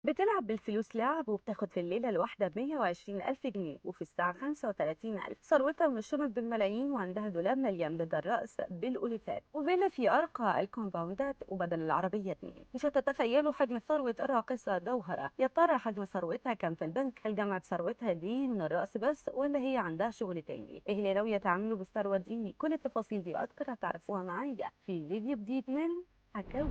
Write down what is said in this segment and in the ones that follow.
بتلعب بالفلوس لعب وبتاخد في الليلة الواحدة 120,000 جنيه وفي الساعة 35,000. ثروتها من الشنط بالملايين وعندها دولاب مليان بدل رأس بالألوفات وفيلا في أرقى الكومباوندات وبدل العربية اتنين. مش هتتخيلوا حجم ثروة الراقصة جوهرة. يا ترى حجم ثروتها كان في البنك؟ هل جمعت ثروتها دي من الرأس بس ولا هي عندها شغل تاني؟ ايه اللي ناوية تعمله بالثروة دي؟ كل التفاصيل دي أكتر هتعرفوها معايا في فيديو جديد من حكاوي.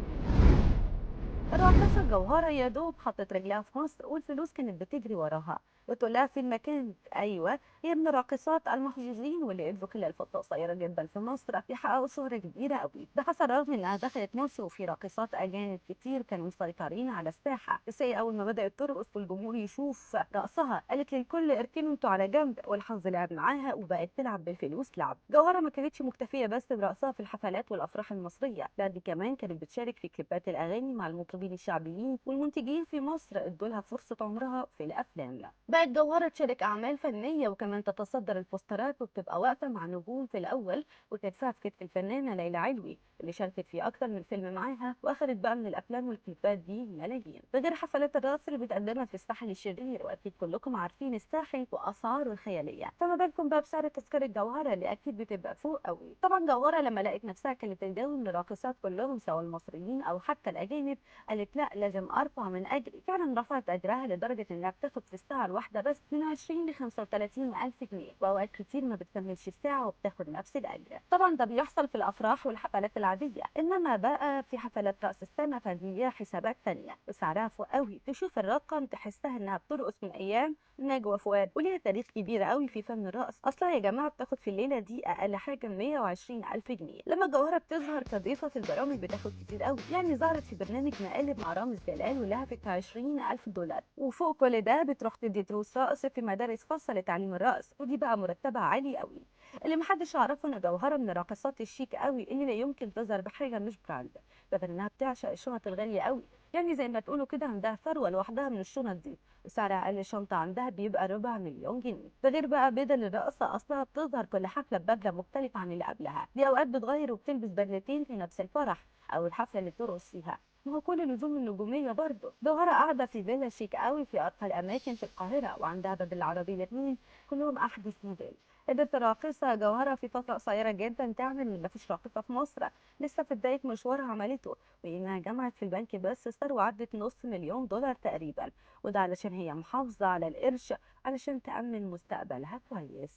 الراقصة جوهرة يا دوب حطت رجلها في مصر والفلوس كانت بتجري وراها وتقول لها في المكان. ايوه، هي من الراقصات المحظوظين واللي قدروا خلال فتره قصيره جدا في مصر يحققوا شهره كبيره قوي. ده حصل رغم انها دخلت مصر وفي راقصات اجانب كتير كانوا مسيطرين على الساحه. بس هي اول ما بدات ترقص والجمهور يشوف رقصها قالت للكل اركنوا انتوا على جنب، والحظ لعب معاها وبقت تلعب بالفلوس لعب. جوهره ما كانتش مكتفيه بس برقصها في الحفلات والافراح المصريه، لا دي كمان كانت بتشارك في كليبات الاغاني مع المطربين الشعبيين والمنتجين في مصر ادوا لها فرصه عمرها في الافلام. بقت جوهرة تشارك أعمال فنية وكمان تتصدر البوسترات وبتبقى واقفة مع نجوم في الأول، وكتفها في كتف الفنانة ليلى علوي اللي شاركت في أكتر من فيلم معاها وأخدت بقى من الأفلام والكليبات دي ملايين. ده غير حفلات الرقص اللي بتقدمها في الساحل الشرير، وأكيد كلكم عارفين الساحل وأسعاره الخيالية، فما بالكم بقى بسعر تذكرة جوهرة اللي أكيد بتبقى فوق قوي. طبعا جوهرة لما لقت نفسها كانت تتجاوز من الراقصات كلهم سواء المصريين أو حتى الأجانب قالت لا لازم ارفع من اجري. فعلا رفعت اجرها لدرجه انها بتاخد في الساعه الواحده بس من 20 ل 35 الف جنيه، واوقات كتير ما بتكملش الساعه وبتاخد نفس الاجر. طبعا ده بيحصل في الافراح والحفلات العاديه، انما بقى في حفلات راس السنه فدي حسابات تانية وسعرها فوق قوي. تشوف الرقم تحسها انها بترقص من ايام نجوى فؤاد، وليها تاريخ كبير قوي في فن الرقص. اصلا يا جماعه بتاخد في الليله دي اقل حاجه 120 الف جنيه. لما جوهره بتظهر كضيفه في البرامج بتاخد كتير قوي، يعني ظهرت في برنامج مقالب مع رامز جلال ولهفت 20,000 دولار. وفوق كل ده بتروح تدي دروس رقص في مدارس خاصه لتعليم الرقص، ودي بقى مرتبها عالي قوي. اللي محدش يعرفه ان جوهره من الراقصات الشيك قوي اللي لا يمكن تظهر بحاجه مش براند، ده غير انها بتعشق الشنط الغاليه قوي. يعني زي ما تقولوا كده عندها ثروه لوحدها من الشنط دي، وسعر اقل شنطه عندها بيبقى ربع مليون جنيه. ده غير بقى بدل الرقصه اصلها بتظهر كل حفله ببدله مختلفه عن اللي قبلها، دي اوقات بتغير وبتلبس بدلتين في نفس الفرح او الحفله اللي بترقص فيها. ما هو كل لزوم النجوميه برضه. جوهره قاعده في فيلا شيك قوي في ارقى الاماكن في القاهره وعندها بدل العربيه الاثنين كلهم احدث موديل. قدرت الراقصه جوهره في فتره قصيره جدا تعمل اللي مفيش راقصه في مصر لسه في بدايه مشوارها عملته، وانها جمعت في البنك بس ثروه عدت نص مليون دولار تقريبا. وده علشان هي محافظه على القرش علشان تامن مستقبلها كويس.